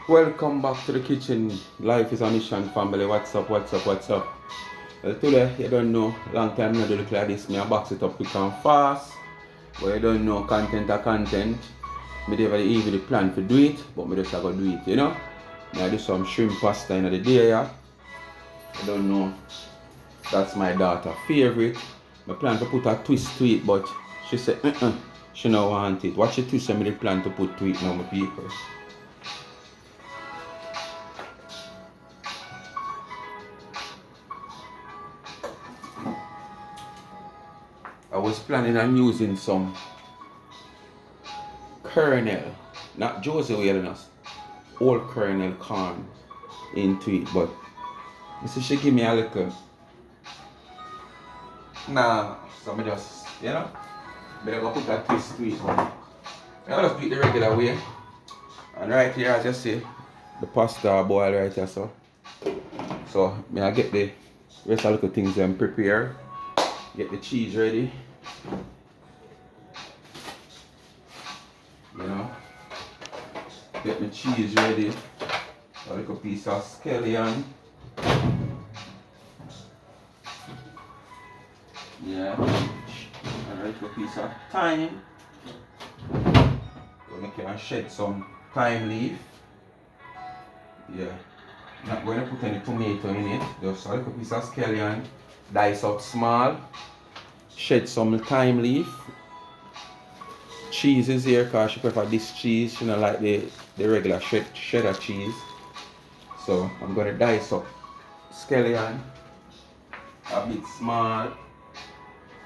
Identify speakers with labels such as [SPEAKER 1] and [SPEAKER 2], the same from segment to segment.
[SPEAKER 1] Welcome back to the kitchen. Life is a mission, family. What's up, what's up, what's up? Well, today, you don't know, long time I do look like this. Me I box it up quick and fast. But you don't know content or content. Me never even the plan to do it, but me just go do it, you know? Me I do some shrimp pasta in the day, yeah. I don't know. That's my daughter's favorite. I plan to put a twist to it, but she said, she don't want it. What she twist me the plan to put to it now, my people. I was planning on using some kernel, not Josie Wellness, old kernel corn into it, but you see she give me a little, nah, so I just, you know, but I go put a twist to it, but I just do it the regular way. And right here, as you see, the pasta boil right here, so I get the rest of the little things and prepare, get the cheese ready, you know, get the cheese ready, a little piece of scallion, yeah, and a little piece of thyme. So I can shed some thyme leaf, yeah. Not going to put any tomato in it, just a little piece of scallion, dice up small, shed some thyme leaf. Cheese is here because she prefer this cheese, she don't like the regular cheddar cheese. So I'm going to dice up scallion a bit small,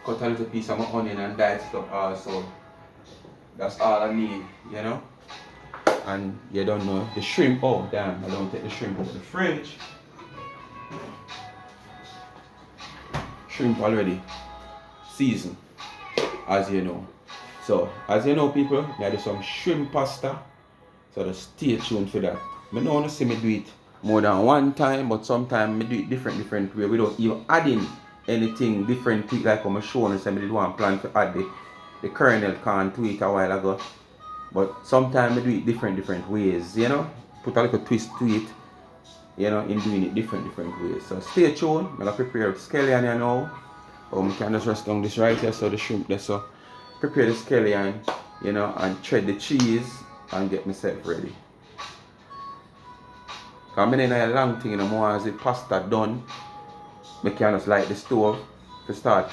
[SPEAKER 1] cut a little piece of my onion and dice it up also. That's all I need, you know. And you don't know the shrimp. Oh damn, I don't take the shrimp out of the fridge. Shrimp already seasoned, as you know. So as you know, people, I do some shrimp pasta. So just stay tuned for that. I don't want to see me do it more than one time, but sometimes I do it different way without even adding anything different to it, like I'm showing you. I did one plan to add the kernel corn to it a while ago. But sometimes I do it different ways, you know. Put a little twist to it, you know, in doing it different ways. So stay tuned. I'm gonna prepare scallion here now. Or we can just rest down this right here, so the shrimp there. So prepare the scallion, you know, and shred the cheese and get myself ready. Cause I'm in a long thing, you know, more as the pasta done, I can just light the stove to start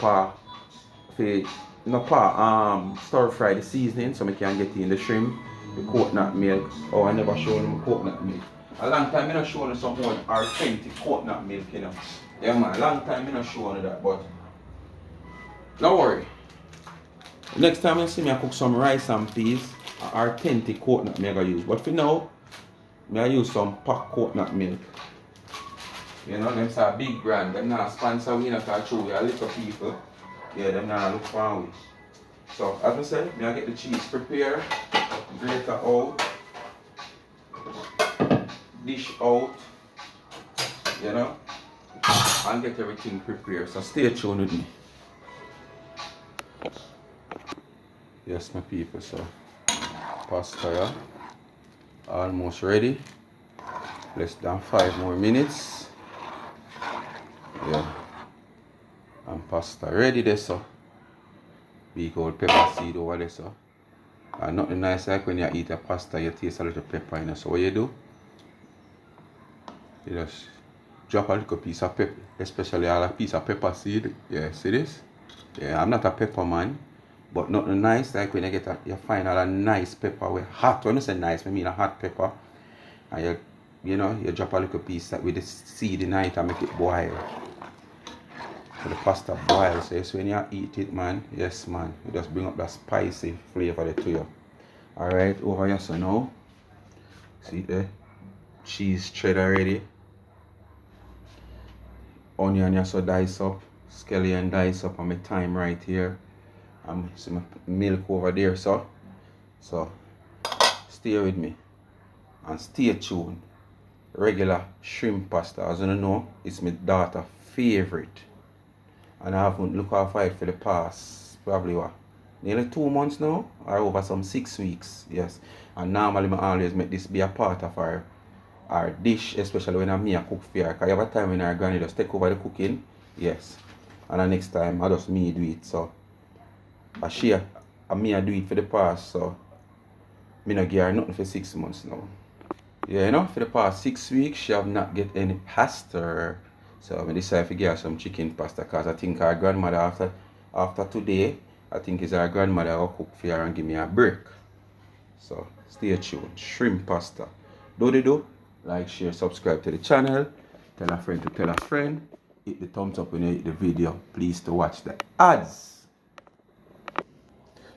[SPEAKER 1] stir fry the seasoning so I can get in the shrimp, the coconut milk. Oh, I never showed them coconut milk. A long time I not showing them some more authentic coconut milk, you know. Yeah man, a long time I not showing that, but don't worry. Next time you see me I cook some rice and peas, authentic coconut milk I use. But for now, I use some packed coconut milk. You know, them say big brand, them not sponsor we not can show we a little people. Yeah, them not look for we. So as I said, I get the cheese prepared, grater out, dish out, you know, and get everything prepared. So stay tuned with me. Yes, my people, so pasta, yeah, almost ready. Less than 5 more minutes. Yeah. And pasta ready there, so. Big old pepper seed over there, so. And nothing nice like when you eat a pasta, you taste a little pepper, you know. So what you do? You just drop a little piece of pepper, especially a piece of pepper seed. Yeah, see this? Yeah, I'm not a pepper man, but nothing nice like when you find a nice pepper with hot. When I say nice, I mean a hot pepper. And you drop a little piece with the seed in it and make it boil. So the pasta boils. So when you eat it, man, yes, man, you just bring up that spicy flavor there to you. Alright, over here, so now, see the cheese cheddar ready. Onion, you so dice up, scallion dice up, and my thyme right here. And see my milk over there, so stay with me and stay tuned. Regular shrimp pasta, as you know, it's my daughter's favorite. And I haven't looked after it for the past probably nearly 2 months now, or over some 6 weeks, yes. And normally I always make this be a part of our or dish, especially when I'm me a cook for her. Because you have a time when our granny just take over the cooking. Yes. And the next time I just me do it. So me I do it for the past, so me not give her nothing for 6 months now. Yeah, you know, for the past 6 weeks she have not get any pasta. So I decided to give her some chicken pasta because I think her grandmother after today, I think it's her grandmother will cook for her and give me a break. So stay tuned. Shrimp pasta. Do like, share, subscribe to the channel. Tell a friend to tell a friend. Hit the thumbs up when you hit the video. Please to watch the ads.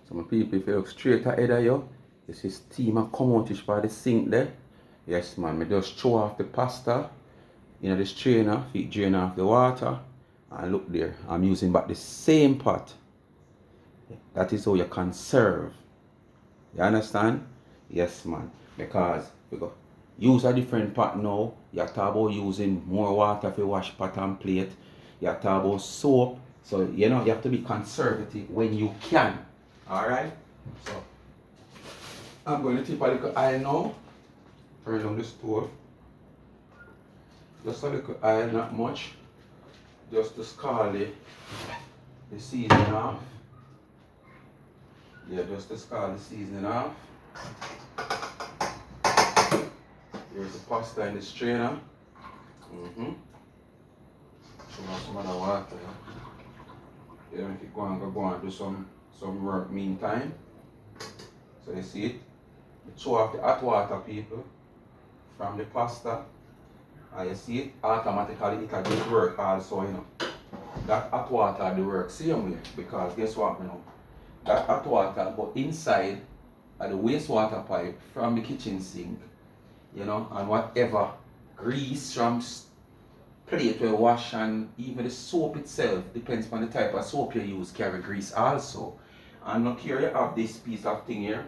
[SPEAKER 1] So my people, if you look straight ahead of you, you see steam a come out for the sink there. Yes man, me just throw off the pasta in the strainer, feed drain off the water. And look there, I'm using back the same pot. That is how you conserve. You understand? Yes man. Because we go use a different pot now. You talk about using more water for wash pot and plate. You talk about soap. So you know you have to be conservative when you can. Alright? So I'm going to tip a little oil now. Turn on the stove. Just a little oil, not much. Just to scald the seasoning off. Yeah, just to scald the seasoning off. Here's the pasta in the strainer. Some other water. Yeah, if you go and do some work meantime. So you see it? You throw off the hot water, people, from the pasta. And you see it? Automatically it can do work also, you know. That hot water do work same way, because guess what, you know? That hot water go inside of the wastewater pipe from the kitchen sink, you know, and whatever grease from plate we wash, and even the soap itself, depends on the type of soap you use, carry grease also. And look here, you have this piece of thing here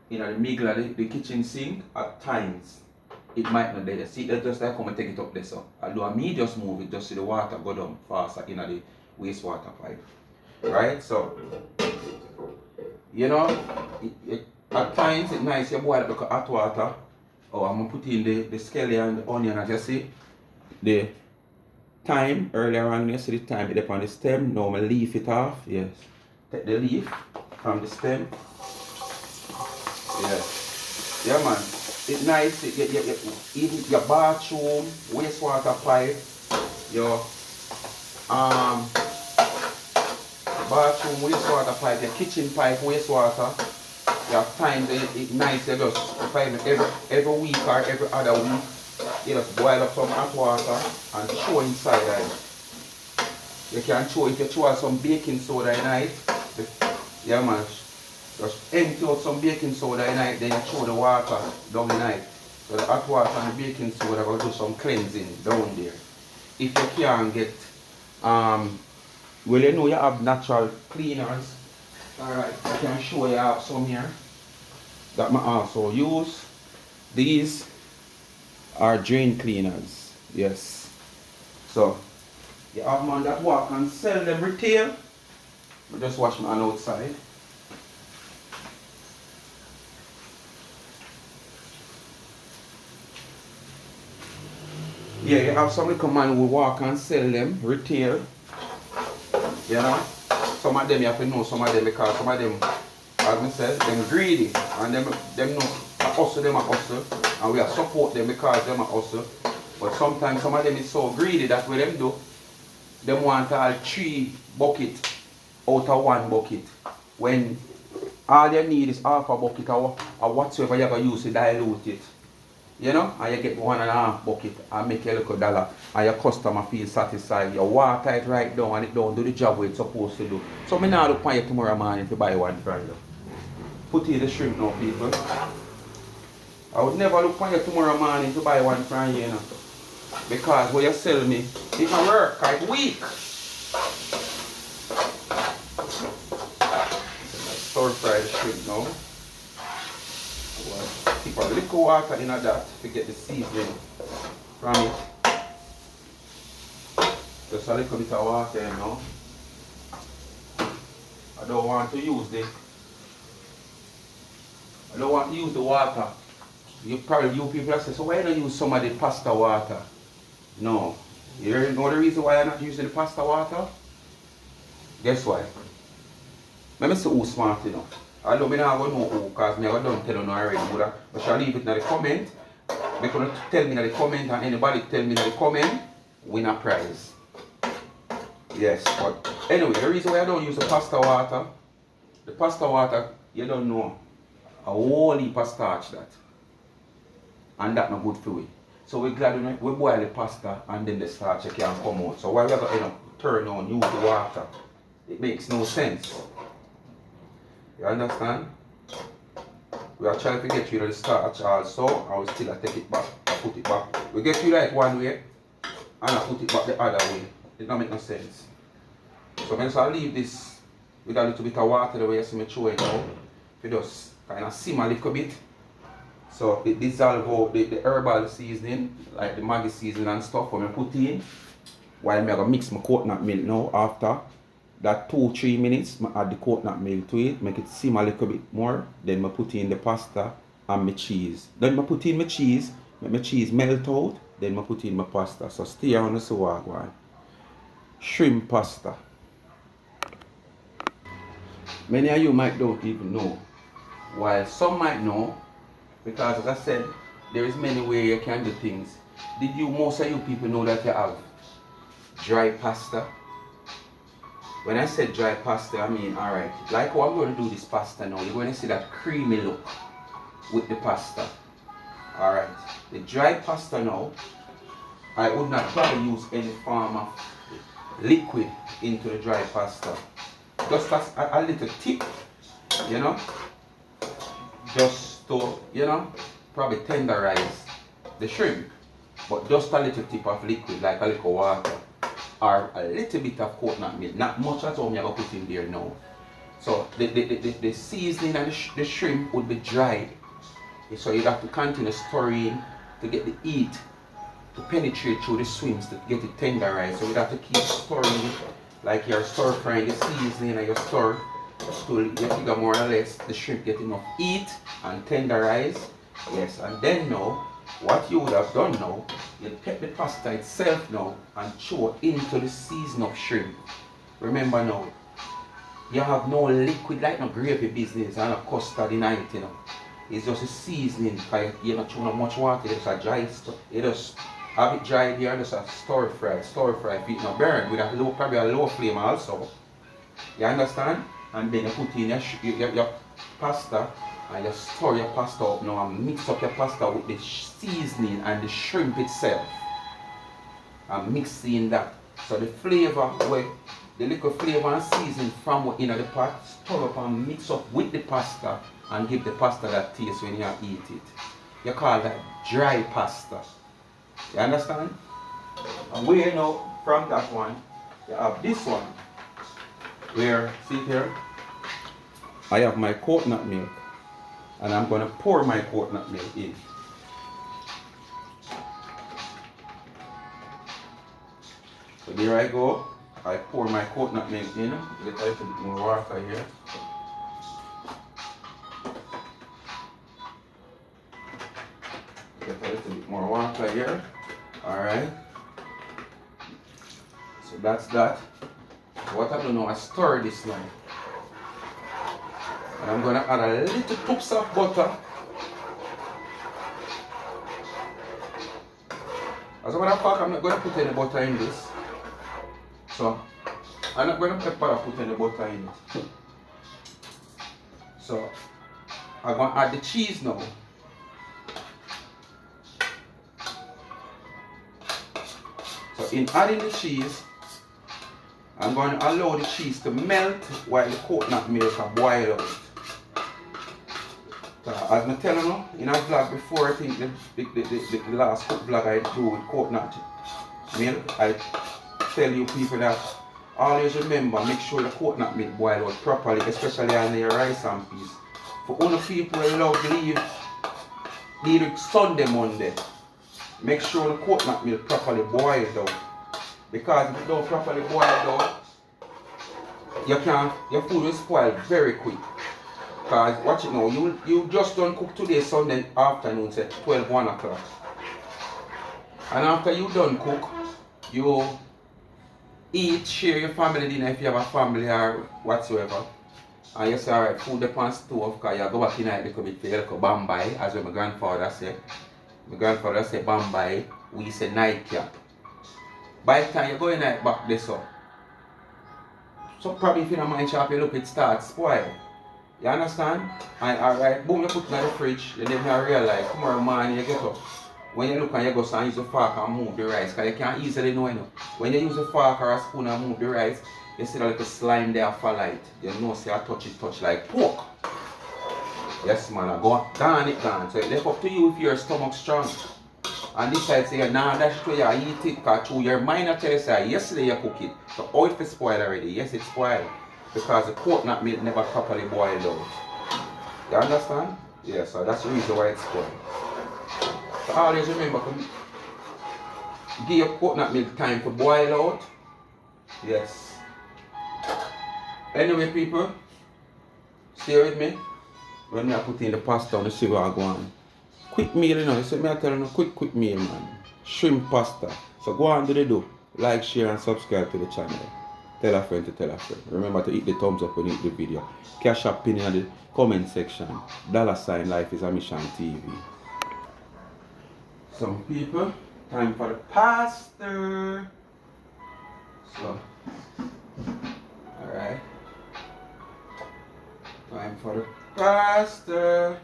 [SPEAKER 1] in the middle of the kitchen sink. At times it might not there. See, that just like come and take it up there. So although me just move it, just see the water go down faster in the wastewater pipe. Right? So you know, at times it's nice you boil up the hot water. Oh, I'm gonna put in the scallion and the onion, as you see. The thyme earlier on, you see the thyme, it's on the stem. Now I'm gonna leaf it off. Yes. Take the leaf from the stem. Yes. Yeah man. It's nice. Even your bathroom, wastewater pipe, your bathroom wastewater pipe, your kitchen pipe wastewater. You have time to it's nice. You just find every week or every other week. You just boil up some hot water and throw inside it. You can throw, if you throw some baking soda in it, yeah man, just empty out some baking soda in it, then you throw the water down in it. So the hot water and the baking soda will do some cleansing down there. If you can't get, well you know you have natural cleaners. Alright, I can show you have some here that I also use. These are drain cleaners. Yes. So you have man that walk and sell them retail. I just wash my hand outside. Yeah, you have some little man who walk and sell them retail. You know? Some of them you have to know some of them, because some of them, as I said, them greedy. And them know a hustle, them a hustle. And we support them because them a hustle. But sometimes some of them is so greedy that what them do, them want all 3 buckets out of 1 bucket. When all you need is half a bucket or whatsoever you're going to use to dilute it. You know, and you get 1.5 bucket and make a little dollar, and your customer feels satisfied. You water it right down and it don't do the job what it's supposed to do. So me now look for you tomorrow morning to buy one from you. Put in the shrimp now, people. I would never look for you tomorrow morning to buy one from you, you know. Because what you sell me, it can work, it's weak. Stir fry the shrimp now. Keep a little water in that to get the seasoning from it. Just a little bit of water, you know. I don't want to use the water You people that say, so why don't you use some of the pasta water? No. You know the reason why I'm not using the pasta water? Guess why? Let me see who's smart enough. I don't know who, because I don't tell you already, but shall leave it in the comment. They're going to tell me in the comment, and anybody tell me in the comment, win a prize. Yes, but anyway, the reason why I don't use the pasta water, you don't know, a whole heap of starch that. And that's not good for you. So we're glad we boil the pasta and then the starch can come out. So why we have to turn on, use the water? It makes no sense. You understand? We are trying to get rid of the starch also, and we still take it back, I put it back. We get rid of it one way, and I put it back the other way. It don't make no sense. So I'm just leave this with a little bit of water the way you see me throw it now. We just kind of simmer a little bit. So it dissolve out the herbal seasoning, like the Maggi seasoning and stuff, when I put in. While I'm going to mix my coconut milk now, after that 2-3 minutes, I add the coconut milk to it, make it simmer a little bit more. Then I put in the pasta and my cheese. Then I put in my cheese, make my cheese melt out. Then I put in my pasta. So stay on the swag one. Shrimp pasta. Many of you might don't even know. While some might know, because as I said, there is many ways you can do things. Did you, most of you people know that you have dry pasta? When I said dry pasta, I mean, alright, like how I'm going to do this pasta now, you're going to see that creamy look with the pasta. Alright, the dry pasta now, I would not probably use any form of liquid into the dry pasta. Just as a little tip, you know, just to, you know, probably tenderize the shrimp, but just a little tip of liquid, like a little water, or a little bit of coconut milk, not much at all I'm going to put in there now. So the seasoning and the shrimp would be dry, so you'd have to continue stirring to get the heat to penetrate through the swims to get it tenderized. So you'd have to keep stirring it, like you're stir frying the seasoning and you stir to you figure more or less the shrimp get enough heat and tenderize. Yes, and then now what you would have done now, you take the pasta itself now and throw into the season of shrimp. Remember now, you have no liquid like no gravy business and no custard in it, you know. It's just a seasoning, because you're not throwing much water, it's just a dry stuff. You just have it dried here, just a stir fry if it not burn with a low, probably a low flame also. You understand? And then you put in your pasta and you stir your pasta up now and mix up your pasta with the seasoning and the shrimp itself. And mix in that. So the flavor, the little flavor and seasoning from what's in the pot, stir up and mix up with the pasta and give the pasta that taste when you eat it. You call that dry pasta. You understand? And where now from that one, you have this one. Where, see here, I have my coconut milk and I'm going to pour my coconut milk in. So there I go, I pour my coconut milk in, get a little bit more water here. Get a little bit more water here, alright. So that's that. What I do now, I stir this now. And I'm going to add a little toops of butter. As a matter of fact, I'm not going to put any butter in this. So, I'm not going to put any butter in it. So, I'm going to add the cheese now. So, in adding the cheese, I'm going to allow the cheese to melt while the coconut milk is boil out. So as I tell you in a vlog before, I think the last vlog I do with coconut milk, I tell you people that always remember, make sure the coconut milk boil out properly, especially on your rice and peas. For all the people who love leave it Sunday, Monday, make sure the coconut milk properly boiled out. Because if it don't properly boil out, your food will spoil very quick. Cause watch it now, you just don't cook today Sunday afternoon, say 12, 1 o'clock. And after you done cook, you eat, share your family dinner if you have a family or whatsoever. And you say, alright, food upon stove, because you go back in a little bit for your little bambay, as what my grandfather said. My grandfather said bambay, we say nightcap. By the time you go in back this up, so probably if you don't mind chop, you look, it starts spoil. You understand? And alright, boom, you put it in the fridge, you then realize tomorrow morning you get up. When you look and you go and use a fork and move the rice, because you can't easily know, when you use a fork or a spoon and move the rice, you see that little slime there for light. You know, say I touch like pork. Yes, man, I go down it down. So it's left up to you if your stomach strong. And this side say, nah, that's true, you eat it, because through your mind I tell you, say, yesterday you cook it. So how it spoiled already? Yes, it's spoiled. Because the coconut milk never properly boiled out. You understand? Yeah, so that's the reason why it's spoiled. So always remember to give your coconut milk time to boil out. Yes. Anyway, people, stay with me. When I put in the pasta on the see what I go on. Quick meal, you know. You see me I tell you, quick meal, man. Shrimp pasta. So go on, do the do. Like, share, and subscribe to the channel. Tell a friend to tell a friend. Remember to hit the thumbs up when you hit the video. Cash up pin in the comment section. $ Life is a Mission TV. Some people, time for the pasta. So, alright. Time for the pasta.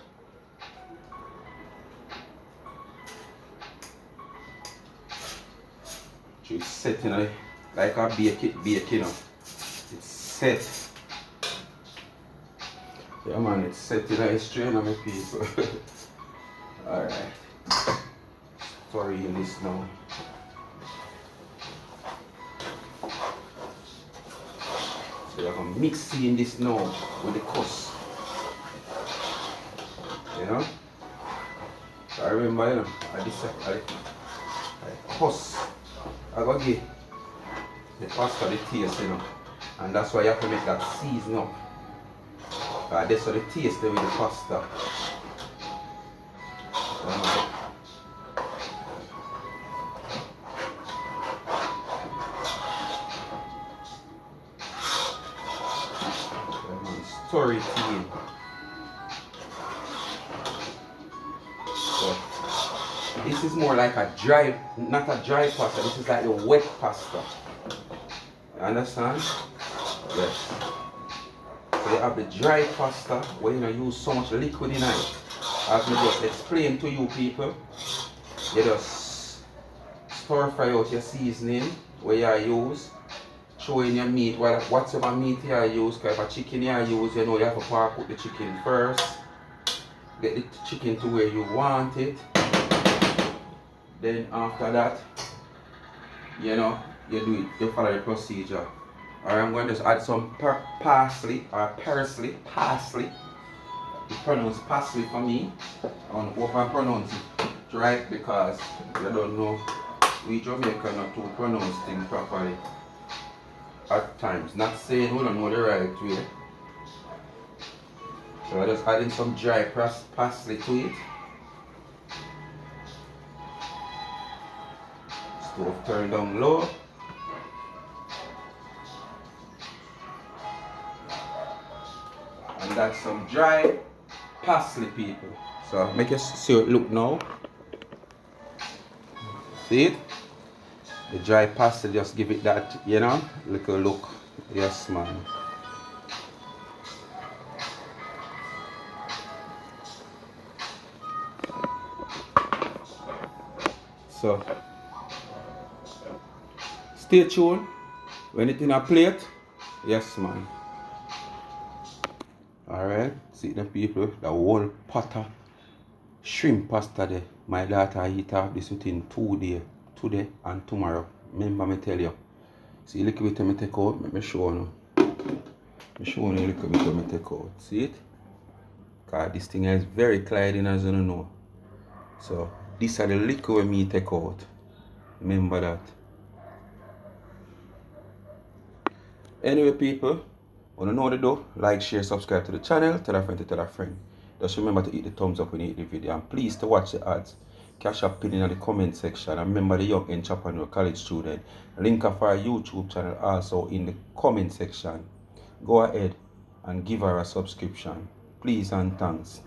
[SPEAKER 1] It's set, you know, like a bake, you know. It's set. Yeah, man, it's set, you know, it's straight on my people. Alright. Sorry, this now. So you're going to mix in this now with the cuss. You know? So I remember, you know, I cuss. I got to give the pasta the taste, you know. And that's why you have to make that season up. That's how the taste with the pasta. Story tea. So this is more like a dry, not a dry pasta, this is like a wet pasta. You understand? Yes. So you have the dry pasta where you don't use so much liquid in it. As I just explained to you people, you just stir fry out your seasoning where you use. Throw in your meat, whatever meat you use, because if a chicken you use, you know you have to cook the chicken first. Get the chicken to where you want it. Then after that, you know, you do it, you follow the procedure. Alright, I'm going to just add some parsley. You pronounce parsley for me. I want to hope I pronounce it right, because you don't know, we Jamaican not to pronounce things properly at times. Not saying we don't know the right way. So I just adding some dry parsley to it. Stove turn down low. And that's some dry parsley, people. So make you see it look now. See it? The dry parsley just give it that, you know, little look. Yes, man. So stay tuned. When it's in a plate, yes, man. Alright, see the people, the whole pot of shrimp pasta there. My daughter eat off this within 2 days. Today and tomorrow. Remember me tell you. See look bit me take out, let me show you. Me show you a little bit me take out. See it? Because this thing is very clean, as you know. So these are the liquor me take out. Remember that. Anyway, people, When you know what to do, like, share, subscribe to the channel, tell a friend to tell a friend. Just remember to hit the thumbs up when you hit the video, and please to watch the ads. Cash up pin in the comment section, and remember the young entrepreneur college student. Link of our YouTube channel also in the comment section. Go ahead and give her a subscription. Please and thanks.